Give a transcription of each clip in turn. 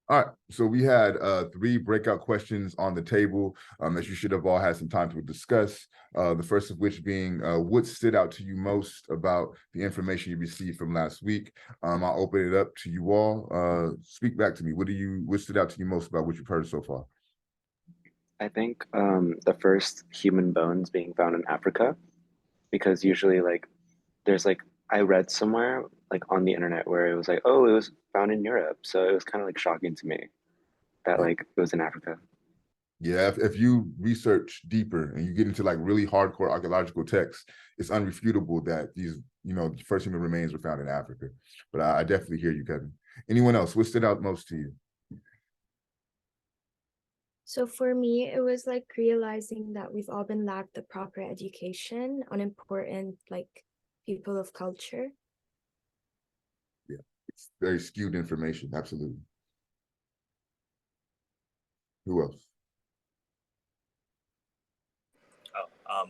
All right, so we had 3 breakout questions on the table that you should have all had some time to discuss. The first of which being, what stood out to you most about the information you received from last week? I'll open it up to you all. Speak back to me. What stood out to you most about what you've heard so far? I think the first human bones being found in Africa, because usually like there's like I read somewhere like on the internet where it was like, oh, it was found in Europe. So it was kind of like shocking to me that Yeah. like it was in Africa. Yeah, if you research deeper and you get into like really hardcore archaeological texts, it's unrefutable that these, first human remains were found in Africa. But I definitely hear you, Kevin. Anyone else? What stood out most to you? So for me, it was like realizing that we've all been lacked the proper education on important like people of culture. Yeah, it's very skewed information. Absolutely. Who else? Oh,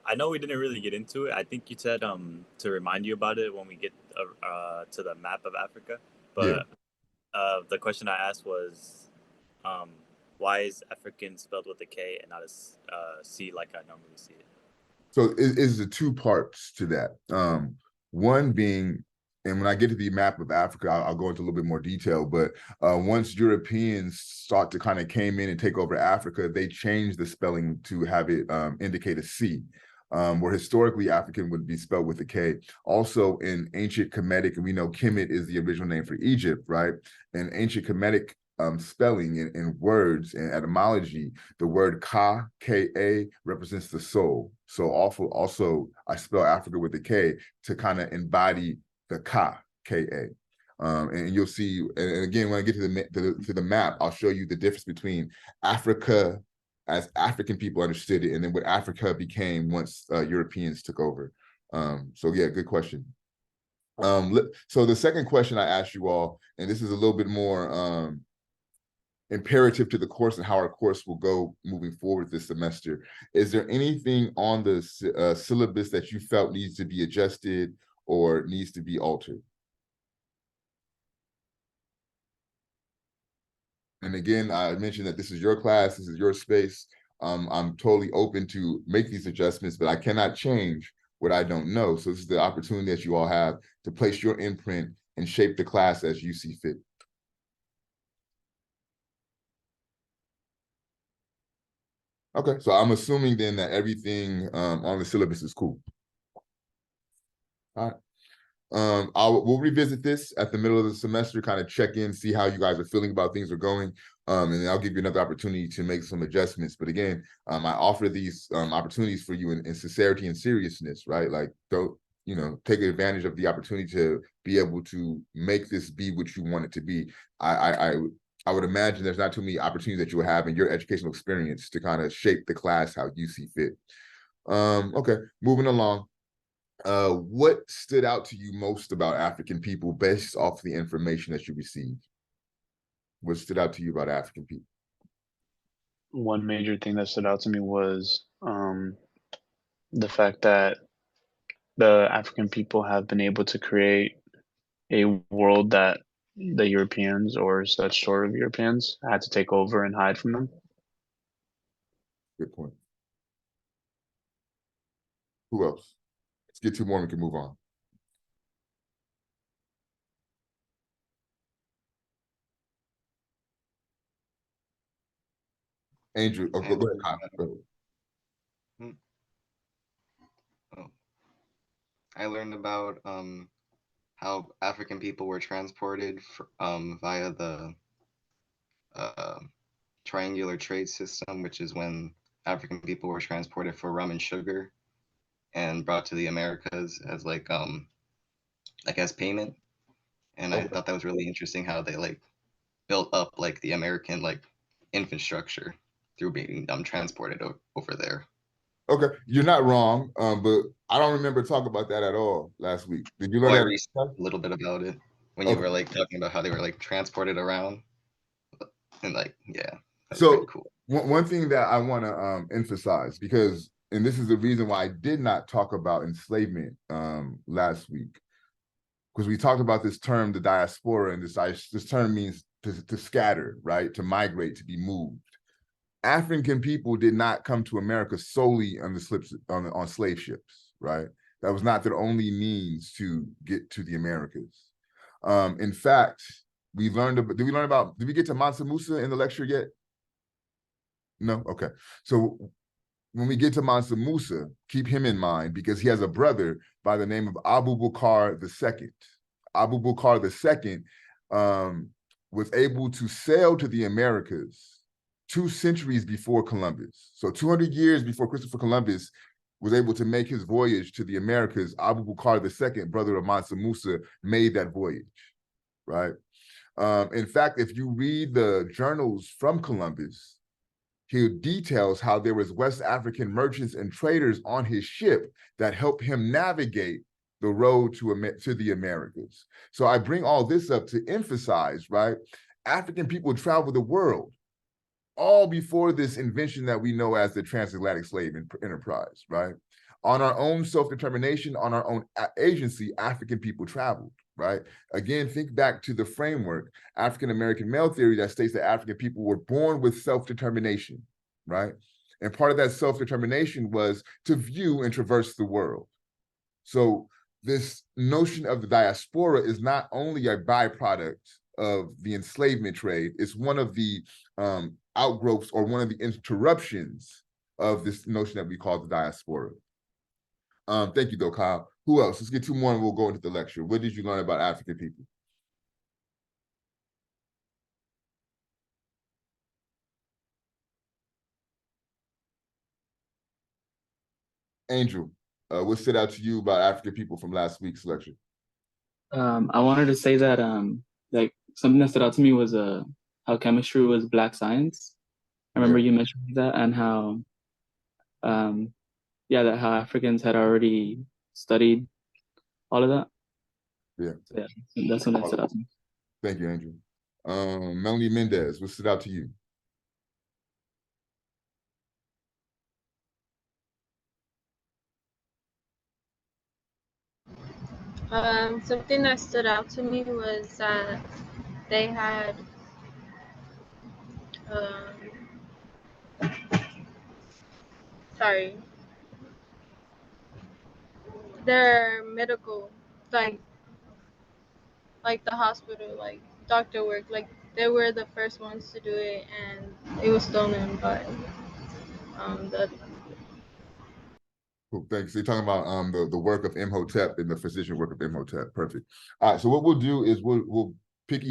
I know we didn't really get into it. I think you said to remind you about it when we get to the map of Africa. Yeah. But the question I asked was, um, why is African spelled with a K and not a C like I normally see it? So it is the 2 parts to that. One being, and when I get to the map of Africa, I'll go into a little bit more detail. But once Europeans start to kind of came in and take over Africa, they changed the spelling to have it indicate a C. Where historically African would be spelled with a K. Also in ancient Kemetic, and we know Kemet is the original name for Egypt, right? In ancient Kemetic spelling in words and etymology, the word ka, K-A, represents the soul. So also I spell Africa with a K to kind of embody the ka, K-A. And you'll see, and again, when I get to the map, I'll show you the difference between Africa as African people understood it, and then what Africa became once Europeans took over. So yeah, good question. So the second question I asked you all, and this is a little bit more imperative to the course and how our course will go moving forward this semester. Is there anything on the syllabus that you felt needs to be adjusted or needs to be altered? And again, I mentioned that this is your class, this is your space. I'm totally open to make these adjustments, but I cannot change what I don't know. So this is the opportunity that you all have to place your imprint and shape the class as you see fit. Okay, so I'm assuming then that everything on the syllabus is cool. All right. We'll revisit this at the middle of the semester, kind of check in, see how you guys are feeling about things are going. And then I'll give you another opportunity to make some adjustments. But again, I offer these opportunities for you in sincerity and seriousness, right? Like, don't, take advantage of the opportunity to be able to make this be what you want it to be. I would imagine there's not too many opportunities that you will have in your educational experience to kind of shape the class how you see fit. Okay, moving along. What stood out to you most about African people based off the information that you received? What stood out to you about African people? One major thing that stood out to me was the fact that the African people have been able to create a world that the Europeans or such sort of Europeans had to take over and hide from them. Good point. Who else? Let's get 2 more and we can move on. Andrew, go ahead. Go ahead. Oh. I learned about how African people were transported via the triangular trade system, which is when African people were transported for rum and sugar and brought to the Americas as like as payment. And I thought that was really interesting how they like built up like the American like infrastructure through being transported over there. Okay, you're not wrong, but I don't remember talking about that at all last week. Did you learn I that? researched a little bit about it when you Okay. were like talking about how they were like transported around, and like yeah, that was So pretty cool. one thing that I want to emphasize, because, and this is the reason why I did not talk about enslavement last week, because we talked about this term, the diaspora, and this term means to scatter, right? To migrate, to be moved. African people did not come to America solely on the slips on slave ships, right? That was not their only means to get to the Americas. In fact, we learned about, did we get to Mansa Musa in the lecture yet? No? Okay. So when we get to Mansa Musa, keep him in mind because he has a brother by the name of Abu Bakr II. Abu Bakr II was able to sail to the Americas 2 centuries before Columbus. So 200 years before Christopher Columbus was able to make his voyage to the Americas, Abu Bakr II, brother of Mansa Musa, made that voyage, right? In fact, if you read the journals from Columbus, he details how there was West African merchants and traders on his ship that helped him navigate the road to the Americas. So I bring all this up to emphasize, right? African people traveled the world all before this invention that we know as the transatlantic slave enterprise, right? On our own self-determination, on our own agency, African people traveled, right? Again, think back to the framework, African-American male theory that states that African people were born with self-determination, right? And part of that self-determination was to view and traverse the world. So this notion of the diaspora is not only a byproduct of the enslavement trade, it's one of the outgrowths or one of the interruptions of this notion that we call the diaspora. Thank you, though, Kyle. Who else? Let's get 2 more and we'll go into the lecture. What did you learn about African people? Angel, what stood out to you about African people from last week's lecture? I wanted to say that like something that stood out to me was how chemistry was Black science. I remember you mentioned that, and how that how Africans had already studied all of that. Yeah. So, yeah, that's what stood out to me. Thank you, Angel. Melanie Mendez, what stood out to you? Something that stood out to me was that they had their medical, like the hospital, like doctor work, like they were the first ones to do it, and it was stolen by the. Cool, thanks. So you're talking about the work of Imhotep and the physician work of Imhotep. Perfect. All right. So what we'll do is we'll pick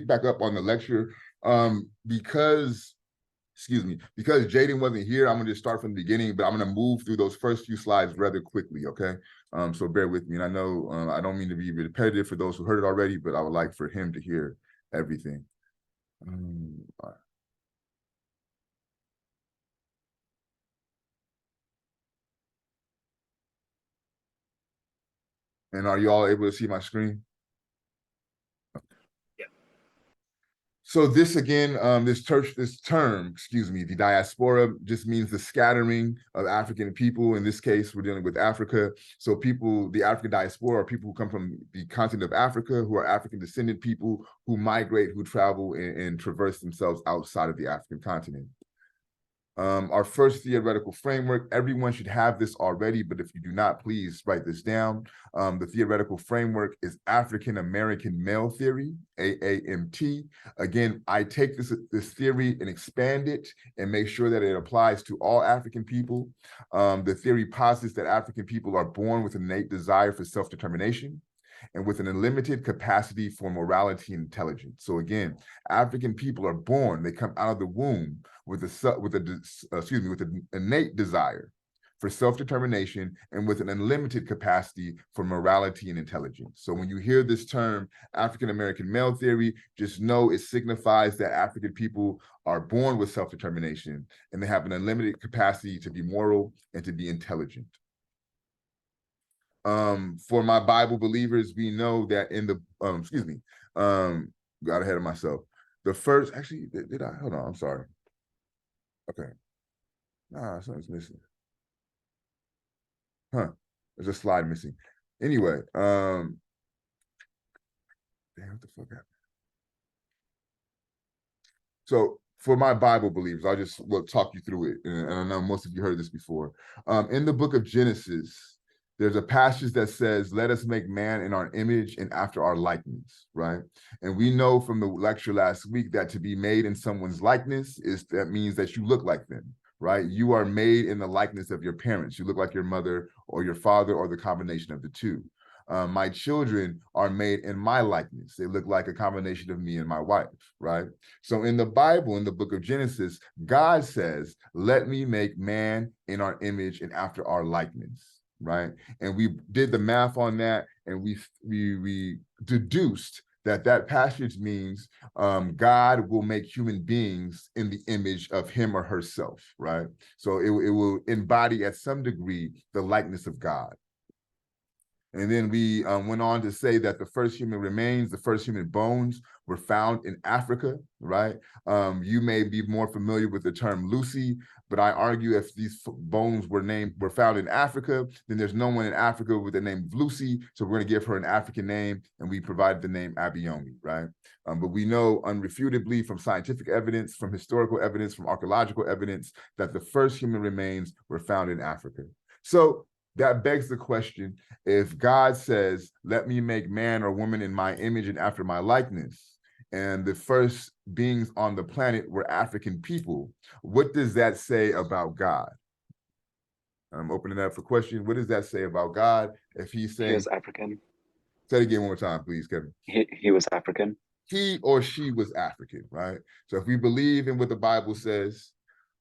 back up on the lecture. Because Jaden wasn't here, I'm gonna just start from the beginning, but I'm gonna move through those first few slides rather quickly. Okay. So bear with me. And I know I don't mean to be repetitive for those who heard it already, but I would like for him to hear everything. All right. And are you all able to see my screen? Yeah. So this again, this term, excuse me, the diaspora just means the scattering of African people. In this case, we're dealing with Africa. So people, the African diaspora are people who come from the continent of Africa, who are African descendant people who migrate, who travel and traverse themselves outside of the African continent. Our first theoretical framework, everyone should have this already, but if you do not, please write this down. The theoretical framework is African American Male Theory, AAMT. Again, I take this theory and expand it and make sure that it applies to all African people. The theory posits that African people are born with an innate desire for self-determination and with an unlimited capacity for morality and intelligence. So again, African people are born, they come out of the womb with an innate desire for self-determination and with an unlimited capacity for morality and intelligence. So when you hear this term, African-American male theory, just know it signifies that African people are born with self-determination and they have an unlimited capacity to be moral and to be intelligent. For my Bible believers, we know that in the, got ahead of myself. The first, actually, did I? Hold on, I'm sorry. Okay. Nah, something's missing. Huh, there's a slide missing. Anyway, damn, what the fuck happened? So for my Bible believers, I'll just talk you through it. And I know most of you heard this before. In the book of Genesis, there's a passage that says, let us make man in our image and after our likeness, right? And we know from the lecture last week that to be made in someone's likeness that means that you look like them, right? You are made in the likeness of your parents. You look like your mother or your father or the combination of the two. My children are made in my likeness. They look like a combination of me and my wife, right? So in the Bible, in the book of Genesis, God says, let me make man in our image and after our likeness, right? And we did the math on that, and we deduced that passage means God will make human beings in the image of him or herself, right? So it will embody at some degree the likeness of God. And then we went on to say that the first human remains, the first human bones were found in Africa, right? You may be more familiar with the term Lucy, but I argue if these bones were found in Africa, then there's no one in Africa with the name of Lucy, so we're gonna give her an African name, and we provided the name Abigail, right? But we know unrefutably from scientific evidence, from historical evidence, from archaeological evidence, that the first human remains were found in Africa. So that begs the question, if God says, let me make man or woman in my image and after my likeness, and the first beings on the planet were African people, what does that say about God? I'm opening up for question. What does that say about God if he's saying— He was African. Say it again one more time, please, Kevin. He was African. He or she was African, right? So if we believe in what the Bible says,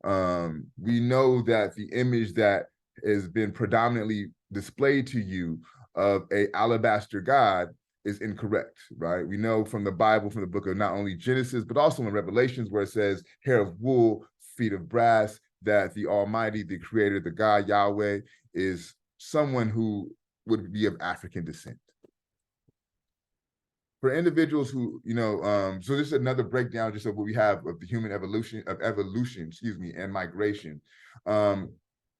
we know that the image that has been predominantly displayed to you of a alabaster God is incorrect, right? We know from the Bible, from the book of not only Genesis, but also in Revelations, where it says hair of wool, feet of brass, that the Almighty, the Creator, the God Yahweh is someone who would be of African descent. For individuals who, so this is another breakdown just of what we have of the human evolution, and migration.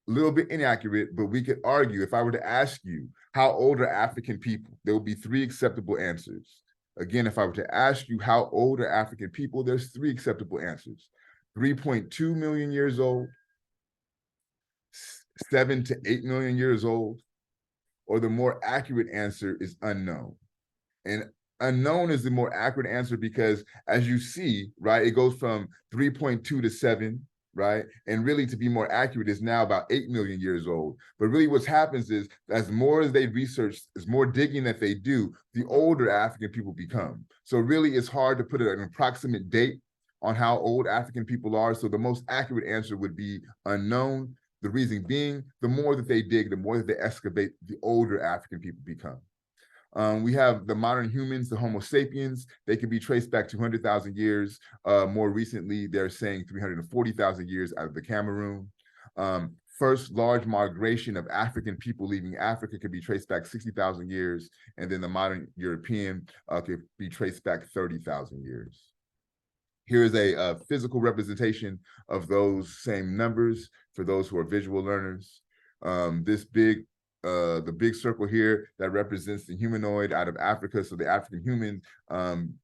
A little bit inaccurate, but we could argue, if I were to ask you, how old are African people? There will be three acceptable answers. Again, if I were to ask you how old are African people, there's three acceptable answers. 3.2 million years old, 7 to 8 million years old, or the more accurate answer is unknown. And unknown is the more accurate answer because, as you see, right, it goes from 3.2 to 7, right? And really, to be more accurate, is now about 8 million years old. But really what happens is, as more as they research, as more digging that they do, the older African people become. So really, it's hard to put an approximate date on how old African people are. So the most accurate answer would be unknown. The reason being, the more that they dig, the more that they excavate, the older African people become. We have the modern humans, the Homo sapiens. They can be traced back 200,000 years. More recently, they're saying 340,000 years out of the Cameroon. First large migration of African people leaving Africa could be traced back 60,000 years. And then the modern European could be traced back 30,000 years. Here's a physical representation of those same numbers for those who are visual learners. The big circle here that represents the humanoid out of Africa. So the African human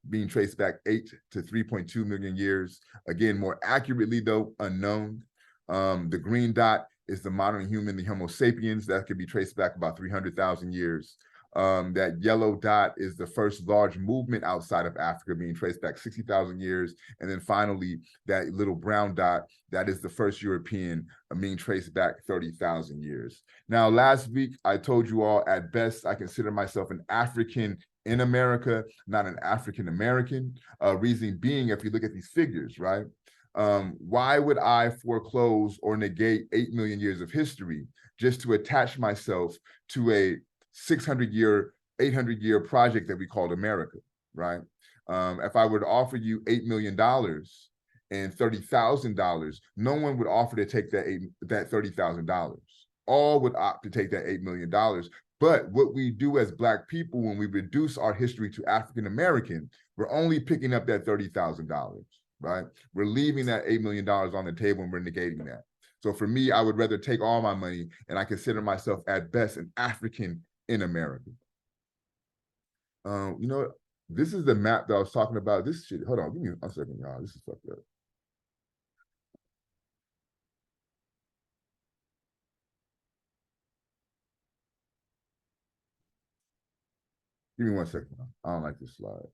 being traced back 8 to 3.2 million years. Again, more accurately though, unknown. The green dot is the modern human, the Homo sapiens, that could be traced back about 300,000 years. That yellow dot is the first large movement outside of Africa, being traced back 60,000 years. And then finally, that little brown dot, that is the first European being traced back 30,000 years. Now, last week, I told you all, at best, I consider myself an African in America, not an African American. Reason being, if you look at these figures, right? Why would I foreclose or negate 8 million years of history just to attach myself to a 600-year, 800-year project that we called America, right? If I were to offer you $8 million and $30,000, no one would offer to take that $30,000. All would opt to take that $8 million. But what we do as Black people, when we reduce our history to African American, we're only picking up that $30,000, right? We're leaving that $8 million on the table and we're negating that. So for me, I would rather take all my money, and I consider myself at best an African in America. This is the map that I was talking about. This shit, hold on, give me a second, y'all. This is fucked up. Give me 1 second. I don't like this slide.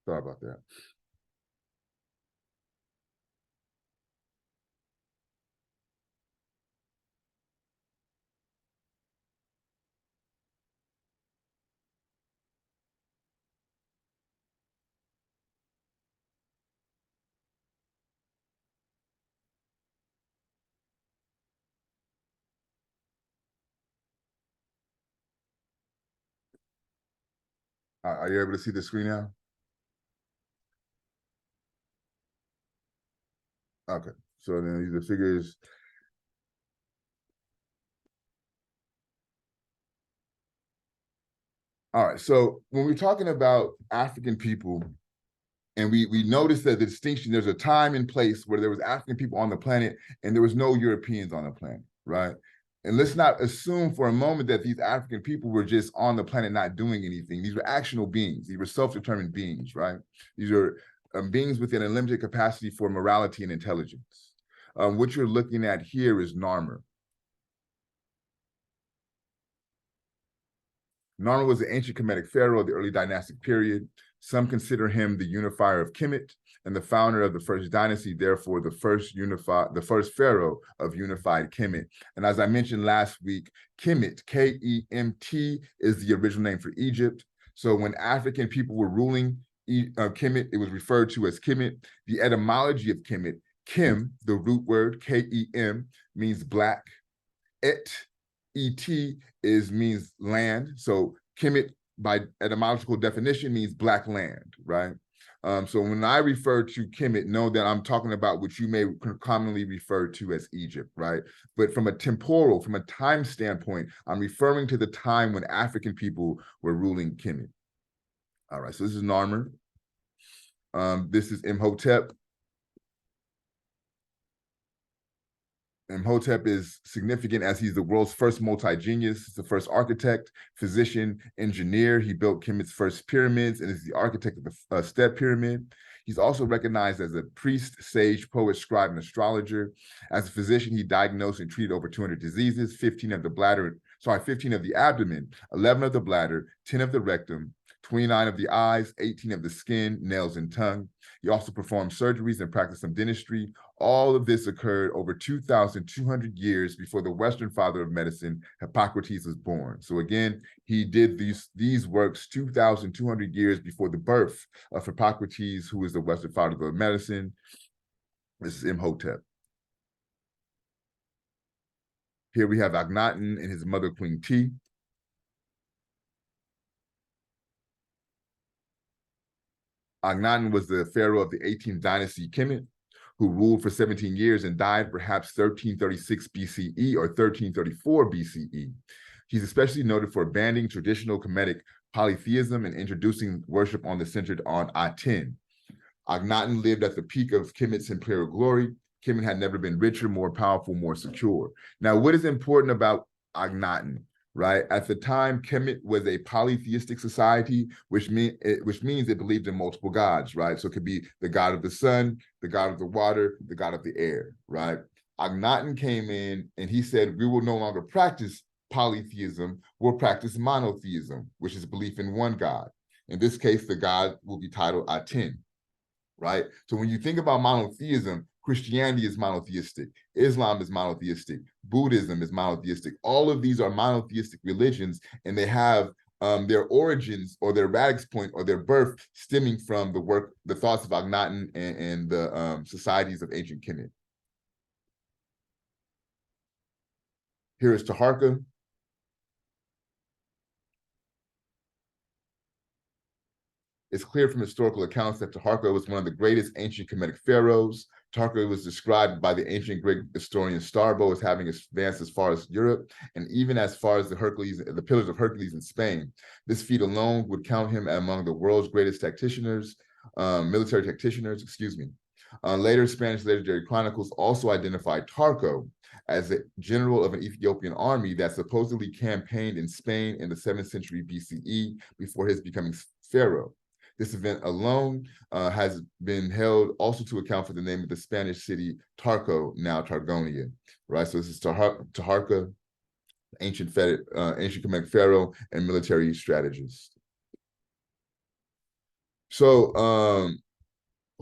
Sorry about that. Are you able to see the screen now? Okay, so then these are figures. All right, so when we're talking about African people, and we noticed that the distinction, there's a time and place where there was African people on the planet and there was no Europeans on the planet, right? And let's not assume for a moment that these African people were just on the planet not doing anything. These were actional beings. These were self-determined beings, right? These are beings with an unlimited capacity for morality and intelligence. What you're looking at here is Narmer. Narmer was the ancient Kemetic pharaoh of the early dynastic period. Some consider him the unifier of Kemet and the founder of the first dynasty, therefore the first pharaoh of unified Kemet. And as I mentioned last week, Kemet, K-E-M-T, is the original name for Egypt. So when African people were ruling Kemet, it was referred to as Kemet. The etymology of Kemet, Kim, the root word, K-E-M, means black. Et means land. So Kemet, by etymological definition, means black land, right? So when I refer to Kemet, know that I'm talking about what you may commonly refer to as Egypt, right? But from a time standpoint, I'm referring to the time when African people were ruling Kemet. All right, so this is Narmer. This is Imhotep. Imhotep is significant as he's the world's first multi-genius. He's the first architect, physician, engineer. He built Kemet's first pyramids and is the architect of the Step Pyramid. He's also recognized as a priest, sage, poet, scribe, and astrologer. As a physician, he diagnosed and treated over 200 diseases, 15 of the abdomen, 11 of the bladder, 10 of the rectum, 29 of the eyes, 18 of the skin, nails, and tongue. He also performed surgeries and practiced some dentistry. All of this occurred over 2,200 years before the Western father of medicine, Hippocrates, was born. So again, he did these works 2,200 years before the birth of Hippocrates, who is the Western father of medicine. This is Imhotep. Here we have Akhenaten and his mother, Queen T. Akhenaten was the pharaoh of the 18th dynasty Kemet, who ruled for 17 years and died perhaps 1336 BCE or 1334 BCE. He's especially noted for abandoning traditional Kemetic polytheism and introducing worship centered on Aten. Akhenaten lived at the peak of Kemet's imperial glory. Kemet had never been richer, more powerful, more secure. Now, what is important about Akhenaten? Right at the time, Kemet was a polytheistic society, which means it believed in multiple gods. Right, so it could be the god of the sun, the god of the water, the god of the air. Right, Akhenaten came in and he said, "We will no longer practice polytheism; we'll practice monotheism, which is belief in one god. In this case, the god will be titled Aten." Right, so when you think about monotheism, Christianity is monotheistic, Islam is monotheistic, Buddhism is monotheistic. All of these are monotheistic religions, and they have their origins or their radix point or their birth stemming from the thoughts of Akhenaten and the societies of ancient Kemet. Here is Taharqa. It's clear from historical accounts that Tarco was one of the greatest ancient Kemetic pharaohs. Tarco was described by the ancient Greek historian Strabo as having advanced as far as Europe and even as far as the Pillars of Hercules in Spain. This feat alone would count him among the world's greatest military tacticians, excuse me. Later Spanish legendary chronicles also identified Tarco as the general of an Ethiopian army that supposedly campaigned in Spain in the 7th century BCE before his becoming pharaoh. This event alone has been held also to account for the name of the Spanish city Tarco, now Targonia, right? So this is Taharka, ancient Kemetic pharaoh and military strategist. So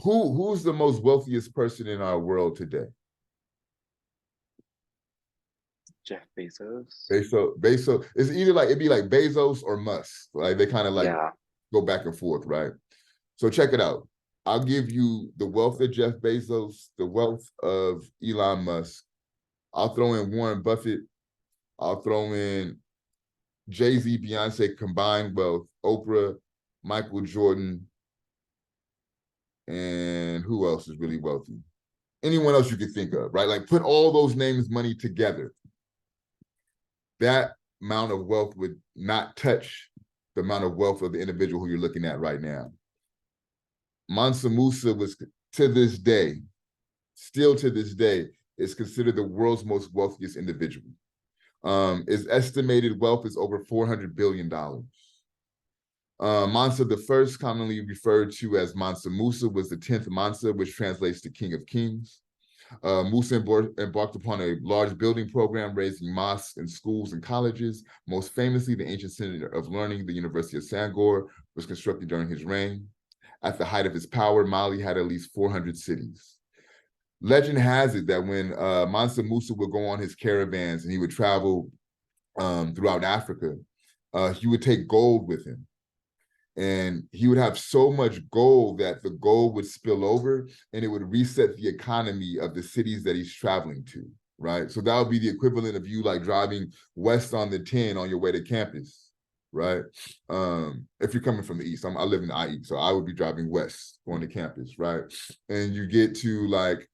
who's the most wealthiest person in our world today? Jeff Bezos. Bezos. It's either like it'd be like Bezos or Musk. Like they kind of like go back and forth, right? So check it out. I'll give you the wealth of Jeff Bezos, the wealth of Elon Musk. I'll throw in Warren Buffett. I'll throw in Jay-Z, Beyonce combined wealth, Oprah, Michael Jordan, and who else is really wealthy? Anyone else you could think of, right? Like put all those names, money together. That amount of wealth would not touch the amount of wealth of the individual who you're looking at right now. Mansa Musa was, to this day, still to this day, is considered the world's most wealthiest individual. His estimated wealth is over $400 billion. Mansa the First, commonly referred to as Mansa Musa, was the 10th Mansa, which translates to King of Kings. Musa embarked upon a large building program, raising mosques and schools and colleges. Most famously, the ancient center of learning, the University of Sangor, was constructed during his reign. At the height of his power, Mali had at least 400 cities. Legend has it that when Mansa Musa would go on his caravans and he would travel throughout Africa, he would take gold with him. And he would have so much gold that the gold would spill over and it would reset the economy of the cities that he's traveling to, right? So that would be the equivalent of you like driving west on the 10 on your way to campus, right? If you're coming from the east, I live in the IE, so I would be driving west going to campus, right? And you get to like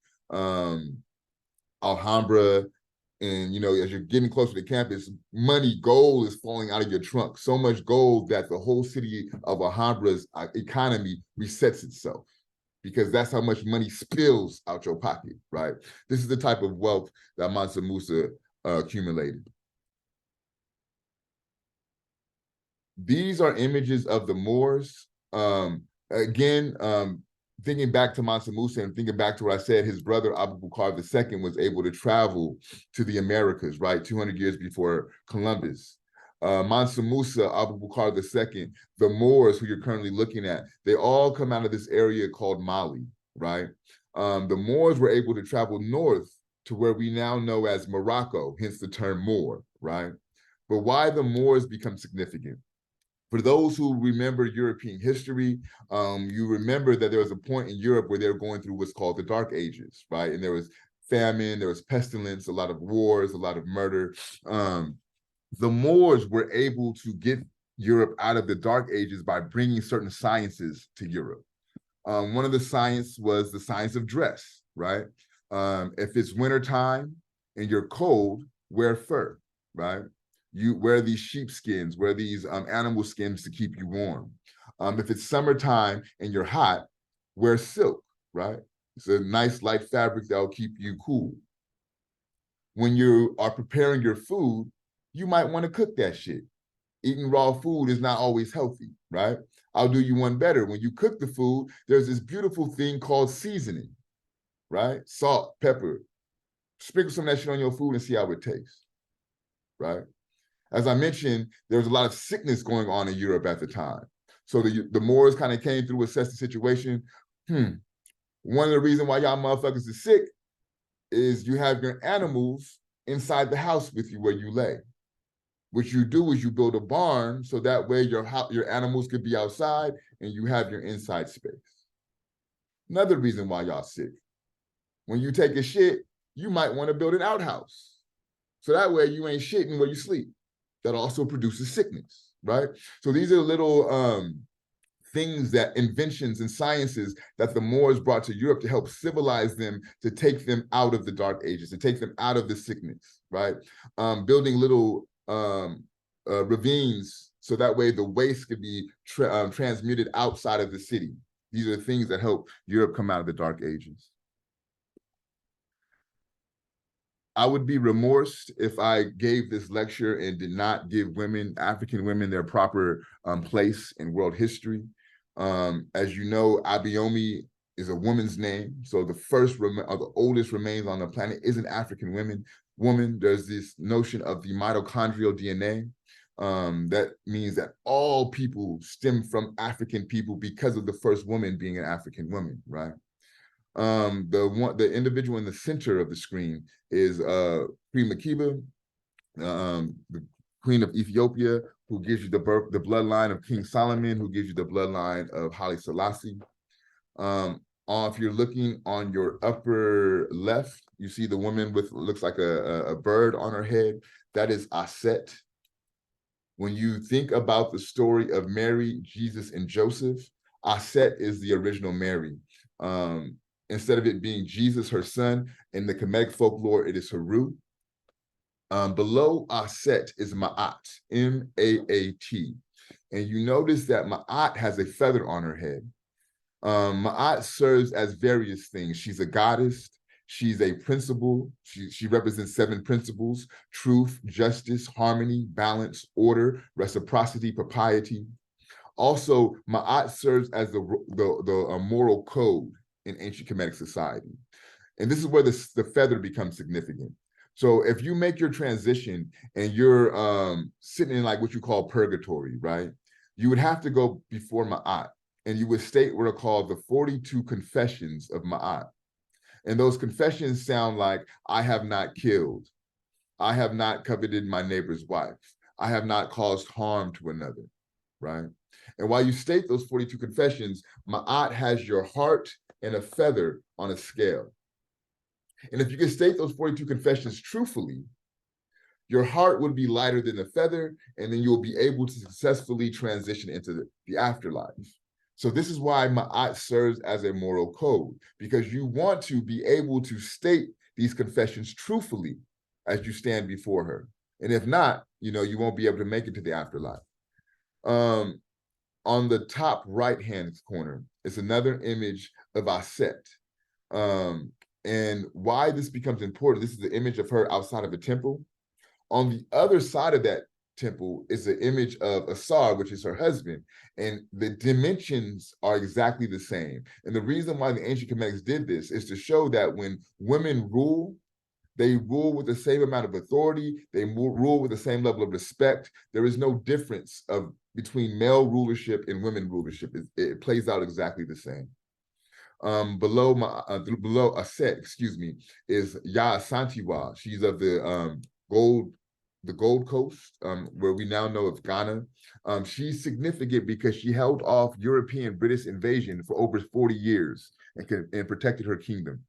Alhambra, and you know, as you're getting closer to campus, gold is falling out of your trunk. So much gold that the whole city of Alhambra's economy resets itself, because that's how much money spills out your pocket, right? This is the type of wealth that Mansa Musa accumulated. These are images of the Moors. Thinking back to Mansa Musa and thinking back to what I said, his brother Abu Bakr II was able to travel to the Americas, right? 200 years before Columbus. Mansa Musa, Abu Bakr II, the Moors who you're currently looking at, they all come out of this area called Mali, right? The Moors were able to travel north to where we now know as Morocco, hence the term Moor, right? But why the Moors become significant? For those who remember European history, you remember that there was a point in Europe where they were going through what's called the Dark Ages, right? And there was famine, there was pestilence, a lot of wars, a lot of murder. The Moors were able to get Europe out of the Dark Ages by bringing certain sciences to Europe. One of the science was the science of dress, right? If it's wintertime and you're cold, wear fur, right? You wear these sheep skins, wear these animal skins to keep you warm. If it's summertime and you're hot, wear silk, right? It's a nice light fabric that will keep you cool. When you are preparing your food, you might want to cook that shit. Eating raw food is not always healthy, right? I'll do you one better. When you cook the food, there's this beautiful thing called seasoning, right? Salt, pepper. Sprinkle some of that shit on your food and see how it tastes, right? As I mentioned, there was a lot of sickness going on in Europe at the time. So the Moors kind of came through, assessed the situation. One of the reasons why y'all motherfuckers is sick is you have your animals inside the house with you where you lay. What you do is you build a barn so that way your animals could be outside and you have your inside space. Another reason why y'all sick. When you take a shit, you might want to build an outhouse. So that way you ain't shitting where you sleep. That also produces sickness, right? So these are little things that inventions and sciences that the Moors brought to Europe to help civilize them, to take them out of the Dark Ages, to take them out of the sickness, right? Building little ravines so that way the waste could be transmuted outside of the city. These are things that help Europe come out of the Dark Ages. I would be remorsed if I gave this lecture and did not give women, African women, their proper place in world history. As you know, Abiomi is a woman's name. So the first or the oldest remains on the planet is an African woman. There's this notion of the mitochondrial DNA. That means that all people stem from African people because of the first woman being an African woman, right? The individual in the center of the screen is Queen Makeba, the Queen of Ethiopia, who gives you the bloodline of King Solomon, who gives you the bloodline of Haile Selassie. If you're looking on your upper left, you see the woman with looks like a bird on her head. That is Aset. When you think about the story of Mary, Jesus, and Joseph, Aset is the original Mary. Instead of it being Jesus, her son, in the Kemetic folklore, it is Heru. Below Aset is Ma'at, M-A-A-T. And you notice that Ma'at has a feather on her head. Ma'at serves as various things. She's a goddess. She's a principle. She represents 7 principles: truth, justice, harmony, balance, order, reciprocity, propriety. Also, Ma'at serves as the moral code in ancient Kemetic society. And this is where the feather becomes significant. So if you make your transition and you're sitting in like what you call purgatory, right? You would have to go before Ma'at, and you would state what are called the 42 confessions of Ma'at. And those confessions sound like, I have not killed. I have not coveted my neighbor's wife. I have not caused harm to another, right? And while you state those 42 confessions, Ma'at has your heart and a feather on a scale. And if you can state those 42 confessions truthfully, your heart would be lighter than the feather, and then you'll be able to successfully transition into the afterlife. So this is why Ma'at serves as a moral code, because you want to be able to state these confessions truthfully as you stand before her. And if not, you won't be able to make it to the afterlife. On the top right-hand corner is another image of Aset. And why this becomes important, this is the image of her outside of a temple. On the other side of that temple is the image of Asar, which is her husband, and the dimensions are exactly the same. And the reason why the ancient Kemetics did this is to show that when women rule, they rule with the same amount of authority, they rule with the same level of respect. There is no difference between male rulership and women rulership. It plays out exactly the same. Below Aset, is Ya Asantewa. She's of the Gold Coast, where we now know of Ghana. She's significant because she held off European British invasion for over 40 years and protected her kingdom.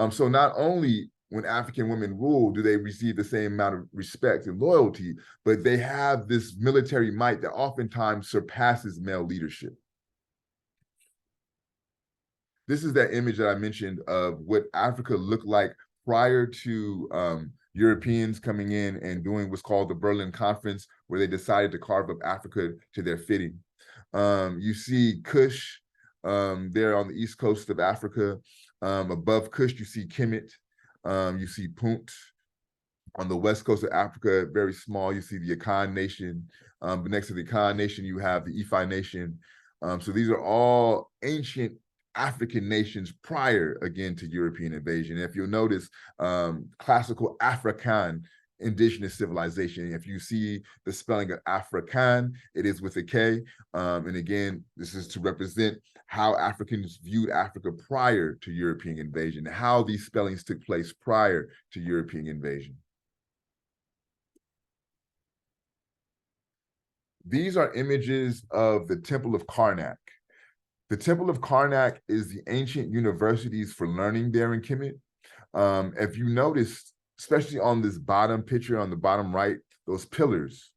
So not only when African women rule do they receive the same amount of respect and loyalty, but they have this military might that oftentimes surpasses male leadership. This is that image that I mentioned of what Africa looked like prior to Europeans coming in and doing what's called the Berlin Conference, where they decided to carve up Africa to their fitting. You see Kush there on the east coast of Africa. Above Kush, you see Kemet. You see Punt. On the west coast of Africa, very small, you see the Akan Nation. But next to the Akan Nation, you have the Ifa Nation. So these are all ancient African nations prior, again, to European invasion. And if you'll notice, classical Afrikan indigenous civilization, if you see the spelling of Afrikan, it is with a K. And again, this is to represent how Africans viewed Africa prior to European invasion, how these spellings took place prior to European invasion. These are images of the Temple of Karnak. The Temple of Karnak is the ancient universities for learning there in Kemet. If you notice, especially on this bottom picture on the bottom right, those pillars,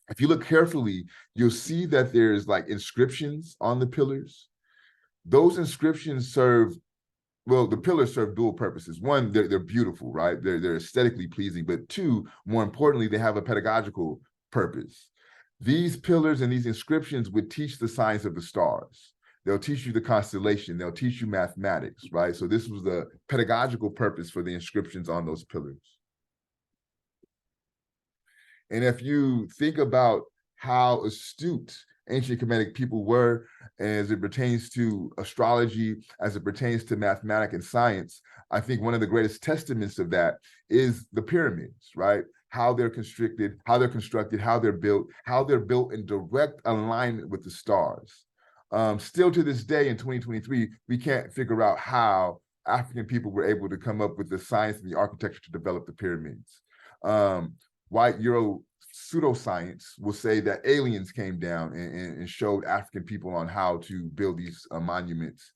if you look carefully, you'll see that there's like inscriptions on the pillars. Those inscriptions serve, well, the pillars serve dual purposes. One, they're beautiful, right? They're aesthetically pleasing, but two, more importantly, they have a pedagogical purpose. These pillars and these inscriptions would teach the science of the stars. They'll teach you the constellation. They'll teach you mathematics, right? So this was the pedagogical purpose for the inscriptions on those pillars. And if you think about how astute ancient Kemetic people were as it pertains to astrology, as it pertains to mathematics and science, I think one of the greatest testaments of that is the pyramids, right? How they're constructed, how they're built in direct alignment with the stars. Still to this day in 2023, we can't figure out how African people were able to come up with the science and the architecture to develop the pyramids. White Euro pseudoscience will say that aliens came down and showed African people on how to build these monuments,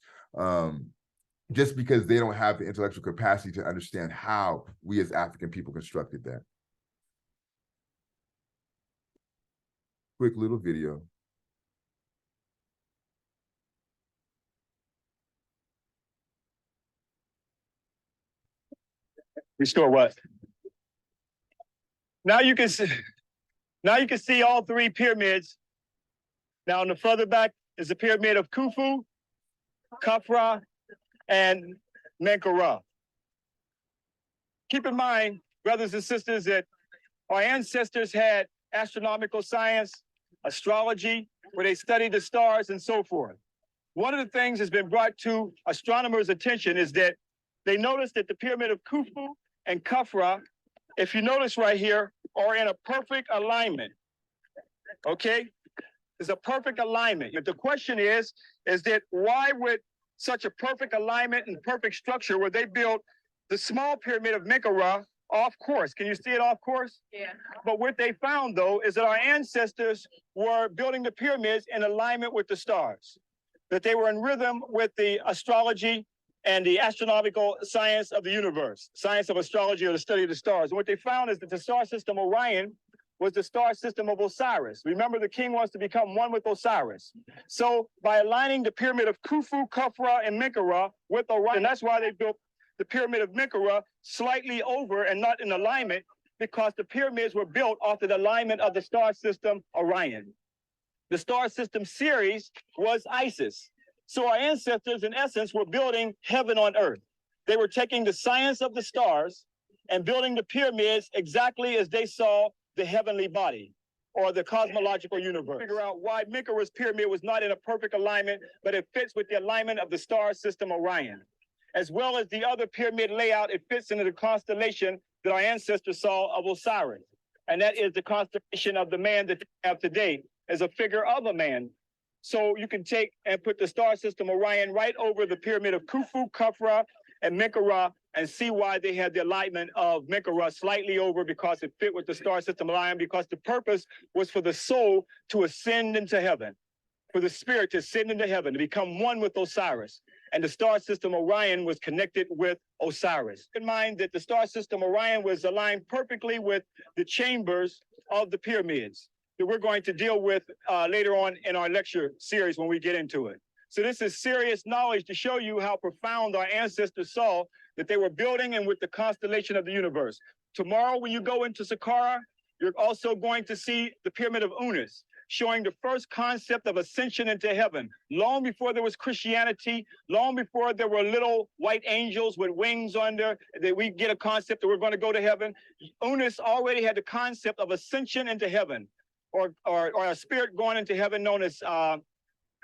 just because they don't have the intellectual capacity to understand how we as African people constructed that. Quick little video. Restore what? Now you can see all three pyramids. Now on the further back is the pyramid of Khufu, Khafra, and Menkaure. Keep in mind, brothers and sisters, that our ancestors had astronomical science, astrology, where they studied the stars and so forth. One of the things that's been brought to astronomers' attention is that they noticed that the pyramid of Khufu and Khafra, if you notice right here, are in a perfect alignment. Okay? It's a perfect alignment. But the question is that why would such a perfect alignment and perfect structure where they built the small pyramid of Menkaure off course? Can you see it off course? Yeah. But what they found, though, is that our ancestors were building the pyramids in alignment with the stars, that they were in rhythm with the astrology and the astronomical science of the universe, science of astrology or the study of the stars. And what they found is that the star system Orion was the star system of Osiris. Remember, the king wants to become one with Osiris. So by aligning the pyramid of Khufu, Khafra, and Menkaure with Orion, and that's why they built the pyramid of Menkaure slightly over and not in alignment, because the pyramids were built off of the alignment of the star system Orion. The star system Ceres was Isis. So our ancestors, in essence, were building heaven on earth. They were taking the science of the stars and building the pyramids exactly as they saw the heavenly body or the cosmological universe. Figure out why Menkaure's pyramid was not in a perfect alignment, but it fits with the alignment of the star system Orion. As well as the other pyramid layout, it fits into the constellation that our ancestors saw of Osiris. And that is the constellation of the man that we have today as a figure of a man. So you can take and put the star system Orion right over the pyramid of Khufu, Khafra, and Menkaure and see why they had the alignment of Menkaure slightly over, because it fit with the star system Orion, because the purpose was for the soul to ascend into heaven, for the spirit to ascend into heaven, to become one with Osiris. And the star system Orion was connected with Osiris. Keep in mind that the star system Orion was aligned perfectly with the chambers of the pyramids that we're going to deal with later on in our lecture series when we get into it. So this is serious knowledge to show you how profound our ancestors saw that they were building and with the constellation of the universe. Tomorrow, when you go into Saqqara, you're also going to see the pyramid of Unas, showing the first concept of ascension into heaven. Long before there was Christianity, long before there were little white angels with wings under, that we get a concept that we're going to go to heaven. Unas already had the concept of ascension into heaven, or a spirit going into heaven, known as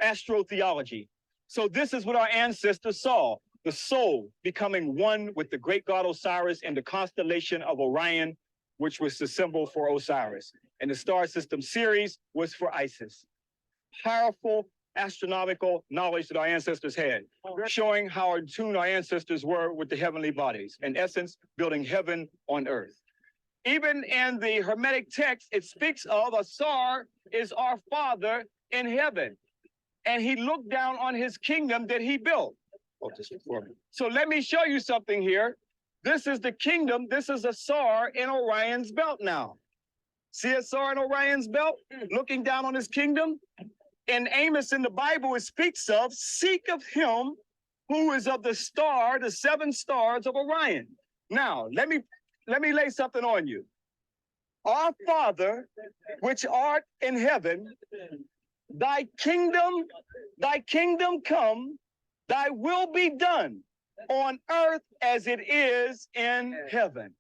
astrotheology. So this is what our ancestors saw, the soul becoming one with the great god Osiris and the constellation of Orion, which was the symbol for Osiris. And the star system Ceres was for Isis. Powerful astronomical knowledge that our ancestors had, showing how in tune our ancestors were with the heavenly bodies. In essence, building heaven on earth. Even in the Hermetic text, it speaks of Asar is our father in heaven, and he looked down on his kingdom that he built. So let me show you something here. This is the kingdom. This is Asar in Orion's belt now. CSR and Orion's belt, looking down on his kingdom. In Amos in the Bible, it speaks of, seek of him who is of the star, the 7 stars of Orion. Now, let me lay something on you. Our Father, which art in heaven, thy kingdom come, thy will be done on earth as it is in heaven.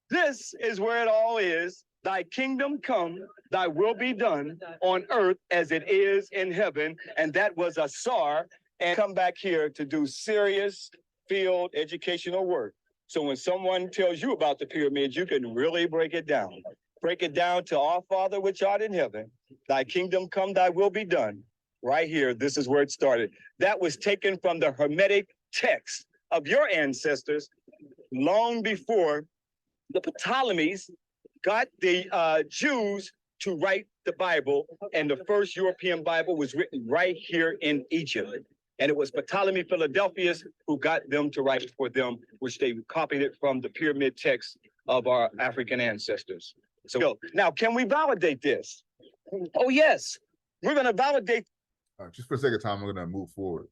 This is where it all is. Thy kingdom come, thy will be done on earth as it is in heaven. And that was a SAR, and come back here to do serious field educational work. So when someone tells you about the pyramids, you can really break it down. Break it down to our Father which art in heaven, thy kingdom come, thy will be done. Right here, this is where it started. That was taken from the Hermetic text of your ancestors long before the Ptolemies got the Jews to write the Bible, and the first European Bible was written right here in Egypt. And it was Ptolemy Philadelphus who got them to write for them, which they copied it from the pyramid text of our African ancestors. So now, can we validate this? Oh, yes, we're going to validate. Just for a second, Tom, we're going to move forward.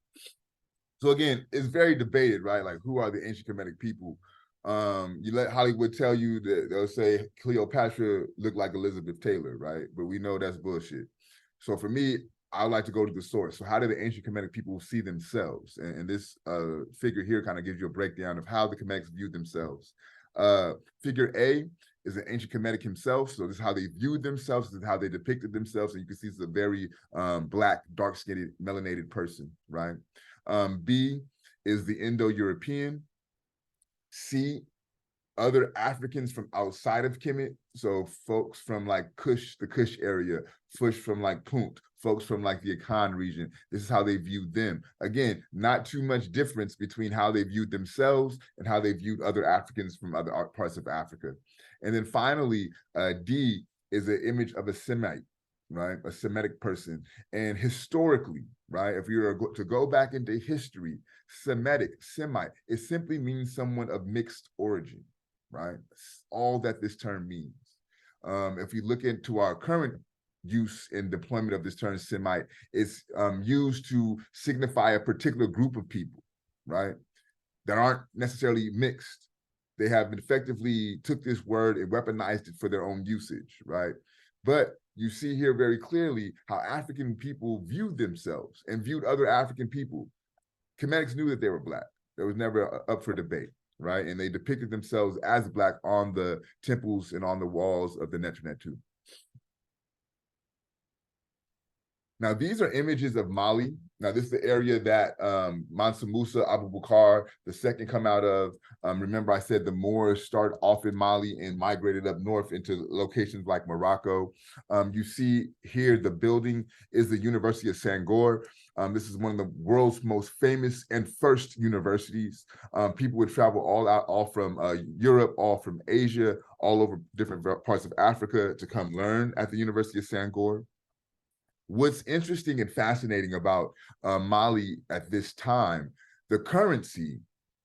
So again, it's very debated, right? Like, who are the ancient Kemetic people? You let Hollywood tell you that they'll say Cleopatra looked like Elizabeth Taylor, right? But we know that's bullshit. So for me, I like to go to the source. So how do the ancient Kemetic people see themselves? And this figure here kind of gives you a breakdown of how the Kemetics viewed themselves. Figure A is an ancient Kemetic himself. So this is how they viewed themselves. This is how they depicted themselves. And you can see it's a very black, dark-skinned, melanated person, right? B is the Indo-European. C, other Africans from outside of Kemet. So folks from like Kush, the Kush area, folks from like Punt, folks from like the Akan region. This is how they viewed them. Again, not too much difference between how they viewed themselves and how they viewed other Africans from other parts of Africa. And then finally, D is an image of a Semite, right? A Semitic person. And historically, right, if you were to go back into history, Semitic, Semite, it simply means someone of mixed origin, right? That's all that this term means. If we look into our current use and deployment of this term Semite, it's used to signify a particular group of people, right? That aren't necessarily mixed. They have effectively took this word and weaponized it for their own usage, right? But you see here very clearly how African people viewed themselves and viewed other African people. Kemetics knew that they were black. That was never up for debate, right? And they depicted themselves as black on the temples and on the walls of the Nefernetu. Now, these are images of Mali. Now, this is the area that Mansa Musa, Abu Bakr II come out of. Remember, I said the Moors started off in Mali and migrated up north into locations like Morocco. You see here, the building is the University of Sangor. This is one of the world's most famous and first universities. People would travel all from Europe, all from Asia, all over different parts of Africa to come learn at the University of Sangor. What's interesting and fascinating about Mali at this time, the currency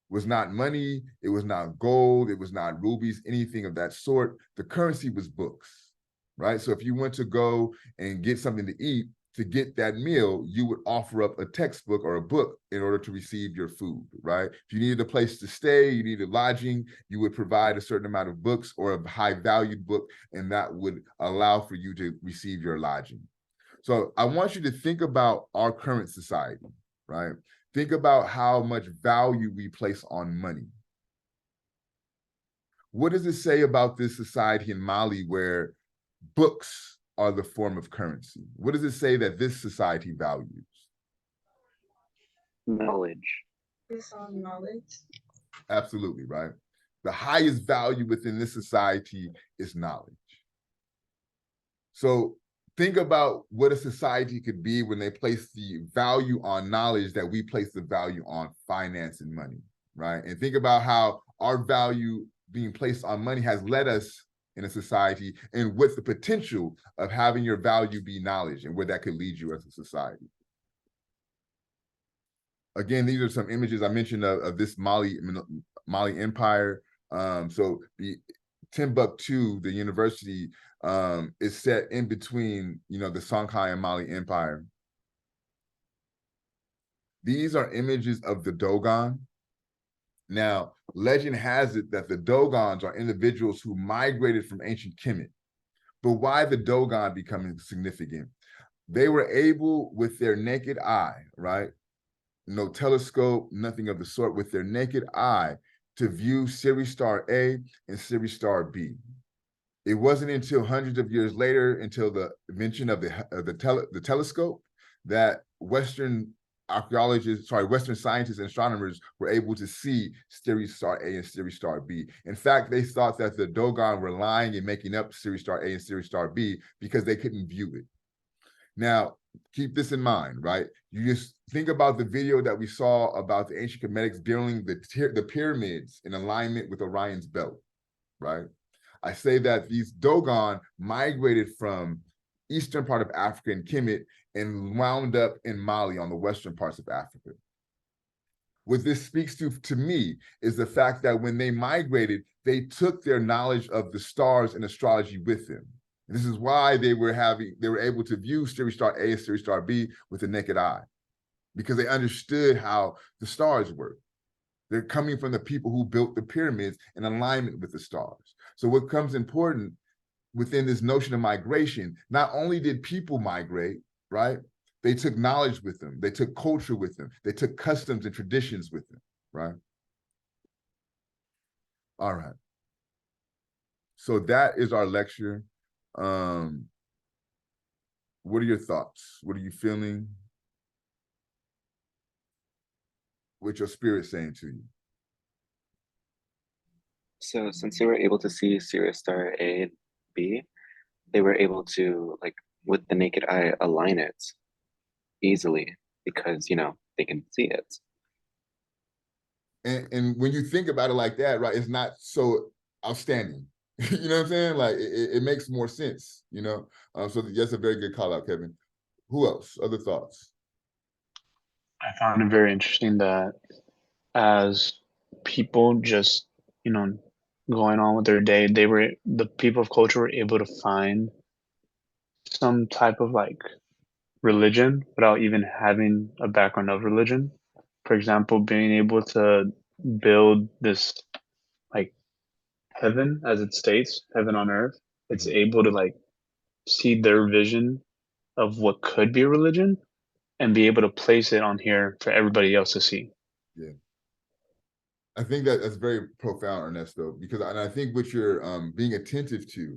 was not money, it was not gold, it was not rubies, anything of that sort. The currency was books, right? So if you went to go and get something to eat, to get that meal, you would offer up a textbook or a book in order to receive your food, right? If you needed a place to stay, you needed lodging, you would provide a certain amount of books or a high-valued book, and that would allow for you to receive your lodging. So I want you to think about our current society, right? Think about how much value we place on money. What does it say about this society in Mali where books are the form of currency? What does it say that this society values? Knowledge. It's on knowledge. Absolutely, right? The highest value within this society is knowledge. So think about what a society could be when they place the value on knowledge that we place the value on finance and money, right? And think about how our value being placed on money has led us in a society, and what's the potential of having your value be knowledge and where that could lead you as a society. Again, these are some images I mentioned of this Mali Empire. So the Timbuktu, the university, is set in between, the Songhai and Mali Empire. These are images of the Dogon. Now, legend has it that the Dogons are individuals who migrated from ancient Kemet. But why the Dogon becoming significant? They were able, with their naked eye, right? No telescope, nothing of the sort, with their naked eye, to view Sirius Star A and Sirius Star B. It wasn't until hundreds of years later, until the invention of the telescope, that Western scientists and astronomers were able to see Sirius Star A and Sirius Star B. In fact, they thought that the Dogon were lying and making up Sirius Star A and Sirius Star B because they couldn't view it. Now, keep this in mind, right? You just think about the video that we saw about the ancient Kemetics building the pyramids in alignment with Orion's belt, right? I say that these Dogon migrated from eastern part of Africa and Kemet and wound up in Mali on the western parts of Africa. What this speaks to me is the fact that when they migrated, they took their knowledge of the stars and astrology with them. This is why they were able to view Sirius Star A and Sirius Star B with the naked eye, because they understood how the stars work. They're coming from the people who built the pyramids in alignment with the stars. So what comes important within this notion of migration, not only did people migrate, right? They took knowledge with them. They took culture with them. They took customs and traditions with them, right? All right. So that is our lecture. What are your thoughts? What are you feeling? What's your spirit saying to you? So since they were able to see Sirius Star A and B, they were able to, like, with the naked eye, align it easily because, they can see it. And when you think about it like that, right, it's not so outstanding. You know what I'm saying? Like it makes more sense, so that's a very good call out, Kevin. Who else? Other thoughts? I found it very interesting that as people just, going on with their day, the people of culture were able to find some type of like religion without even having a background of religion. For example, being able to build this like heaven, as it states, heaven on earth. It's able to like see their vision of what could be a religion and be able to place it on here for everybody else to see. Yeah. I think that's very profound, Ernesto, because I think what you're being attentive to,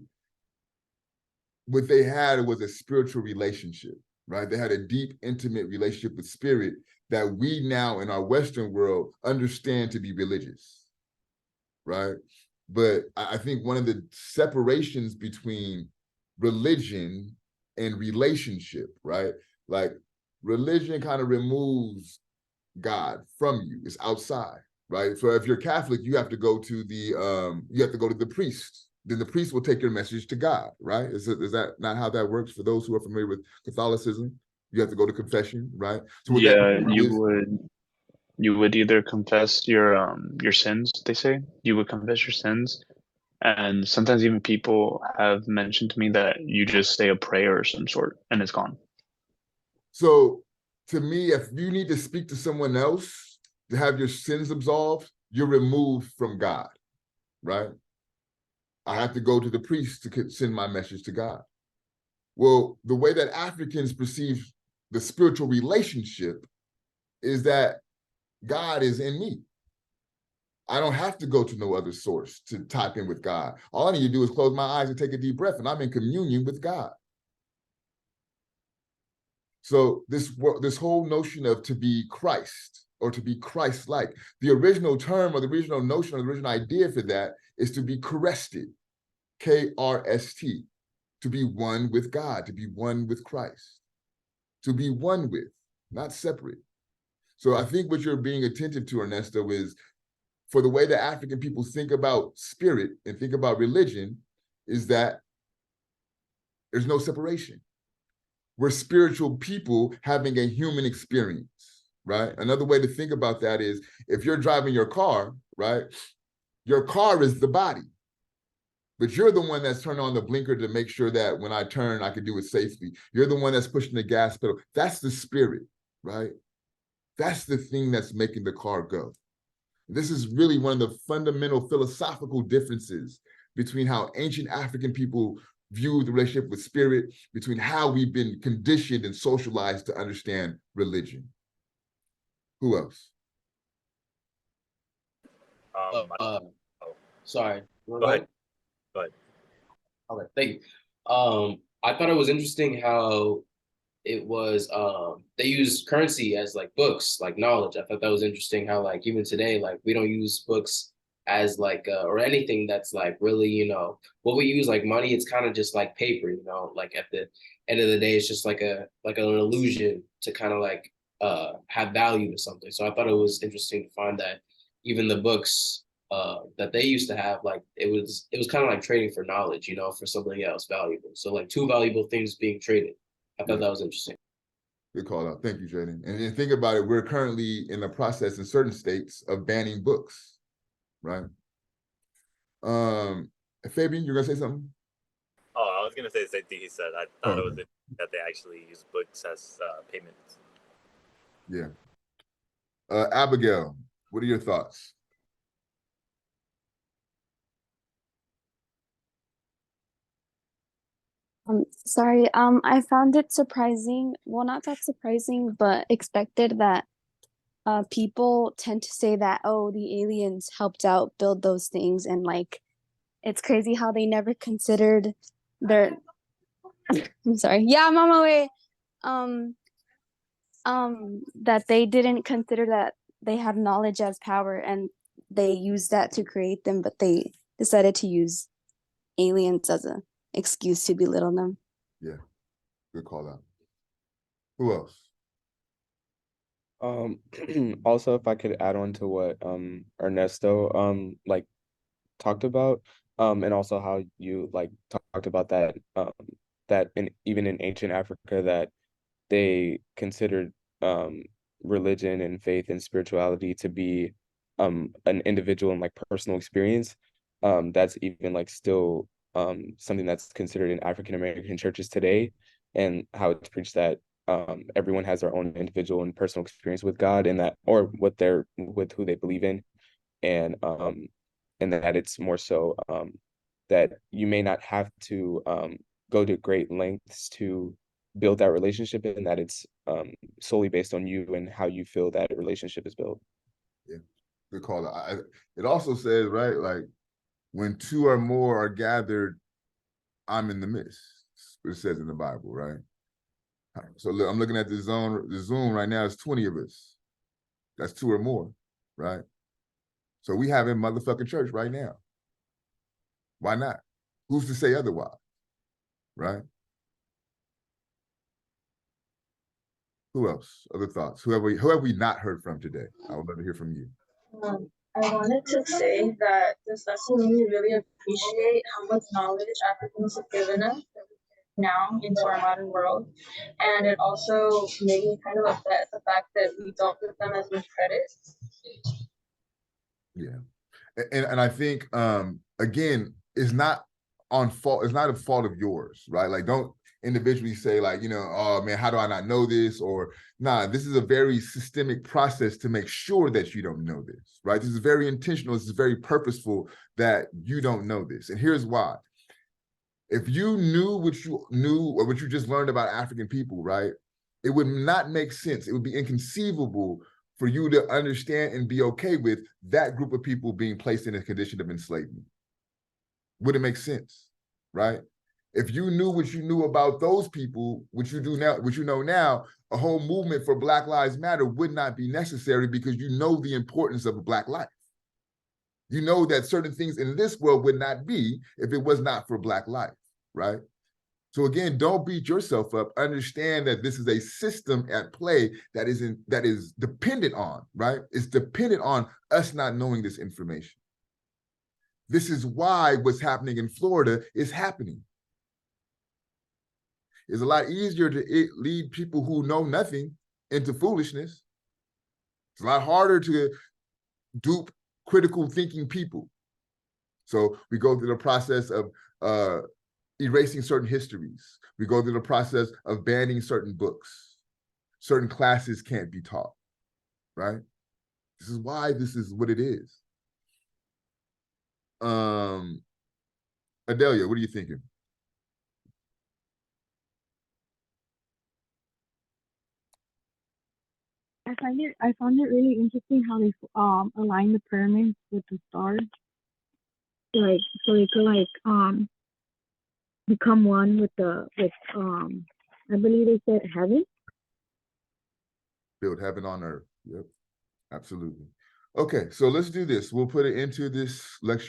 what they had was a spiritual relationship, right? They had a deep, intimate relationship with spirit that we now in our Western world understand to be religious, right? But I think one of the separations between religion and relationship, right? Like religion kind of removes God from you. It's outside, right? So if you're Catholic, you have to go to the priest. Then the priest will take your message to God, right? Is that not how that works for those who are familiar with Catholicism? You have to go to confession, right? So what you would either confess your sins, they say. You would confess your sins. And sometimes even people have mentioned to me that you just say a prayer of some sort and it's gone. So to me, if you need to speak to someone else to have your sins absolved, you're removed from God, right? I have to go to the priest to send my message to God. Well, the way that Africans perceive the spiritual relationship is that God is in me. I don't have to go to no other source to type in with God. All I need to do is close my eyes and take a deep breath, and I'm in communion with God. So this whole notion of to be Christ or to be Christ-like, the original term or the original notion or the original idea for that is to be Christed, K-R-S-T, to be one with God, to be one with Christ, to be one with, not separate. So I think what you're being attentive to, Ernesto, is for the way that African people think about spirit and think about religion is that there's no separation. We're spiritual people having a human experience, right? Another way to think about that is if you're driving your car, right? Your car is the body. But you're the one that's turning on the blinker to make sure that when I turn, I can do it safely. You're the one that's pushing the gas pedal. That's the spirit, right? That's the thing that's making the car go. This is really one of the fundamental philosophical differences between how ancient African people view the relationship with spirit, between how we've been conditioned and socialized to understand religion. Who else? Sorry. Go ahead. Go ahead. Okay, thank you. I thought it was interesting how it was they use currency as like books, like knowledge. I thought that was interesting how like even today, like we don't use books as like or anything that's like really, you know, what we use like money, it's kind of just like paper, you know, like at the end of the day, it's just like an illusion to kind of like have value to something. So I thought it was interesting to find that even the books that they used to have, like it was kind of like trading for knowledge, you know, for something else valuable. So like two valuable things being traded. I thought that was interesting. Good call out. Thank you, Jaden. And then think about it, we're currently in the process in certain states of banning books, right? Fabian, you're gonna say something? Oh, I was gonna say the same thing he said. I thought it was that they actually use books as payments. Yeah. Abigail, what are your thoughts? Sorry, I found it surprising, well, not that surprising, but expected that people tend to say that, oh, the aliens helped out build those things, and like it's crazy how they never considered their I'm sorry. Yeah, I'm on my way. That they didn't consider that they have knowledge as power, and they used that to create them, but they decided to use aliens as a excuse to belittle them. Yeah, good call out. Who else? Also, if I could add on to what Ernesto like talked about, and also how you like talked about that that even in ancient Africa that they considered religion and faith and spirituality to be an individual and like personal experience. That's even like still something that's considered in African American churches today, and how it's preached that everyone has their own individual and personal experience with God, and that or with who they believe in, and that it's more so that you may not have to go to great lengths to build that relationship, and that it's solely based on you and how you feel that relationship is built. Yeah, good call. It also says, right, like when two or more are gathered, I'm in the midst. It says in the Bible, right? So look, I'm looking at the Zoom right now. It's 20 of us. That's two or more, right? So we have in motherfucking church right now. Why not? Who's to say otherwise, right? Who else? Other thoughts? Who have we not heard from today? I would love to hear from you. I wanted to say that this lesson made me really appreciate how much knowledge Africans have given us now into our modern world. And it also made me kind of upset the fact that we don't give them as much credit. Yeah. And I think again, it's not on fault, it's not a fault of yours, right? Like don't individually say like, you know, oh man, how do I not know this? Or nah, this is a very systemic process to make sure that you don't know this, right? This is very intentional, this is very purposeful that you don't know this. And here's why. If you knew what you knew or what you just learned about African people, right, it would not make sense. It would be inconceivable for you to understand and be okay with that group of people being placed in a condition of enslavement. Wouldn't make sense, right? If you knew what you knew about those people, which you do now, which you know now, a whole movement for Black Lives Matter would not be necessary because you know the importance of a Black life. You know that certain things in this world would not be if it was not for Black life, right? So again, don't beat yourself up. Understand that this is a system at play that is dependent on, right? It's dependent on us not knowing this information. This is why what's happening in Florida is happening. It's a lot easier to lead people who know nothing into foolishness. It's a lot harder to dupe critical thinking people. So we go through the process of erasing certain histories. We go through the process of banning certain books. Certain classes can't be taught, right? This is why this is what it is. Adelia, what are you thinking? I found it really interesting how they align the pyramids with the stars, like so they could become one with I believe they said heaven. Build heaven on earth. Yep, absolutely. Okay, so let's do this. We'll put it into this lecture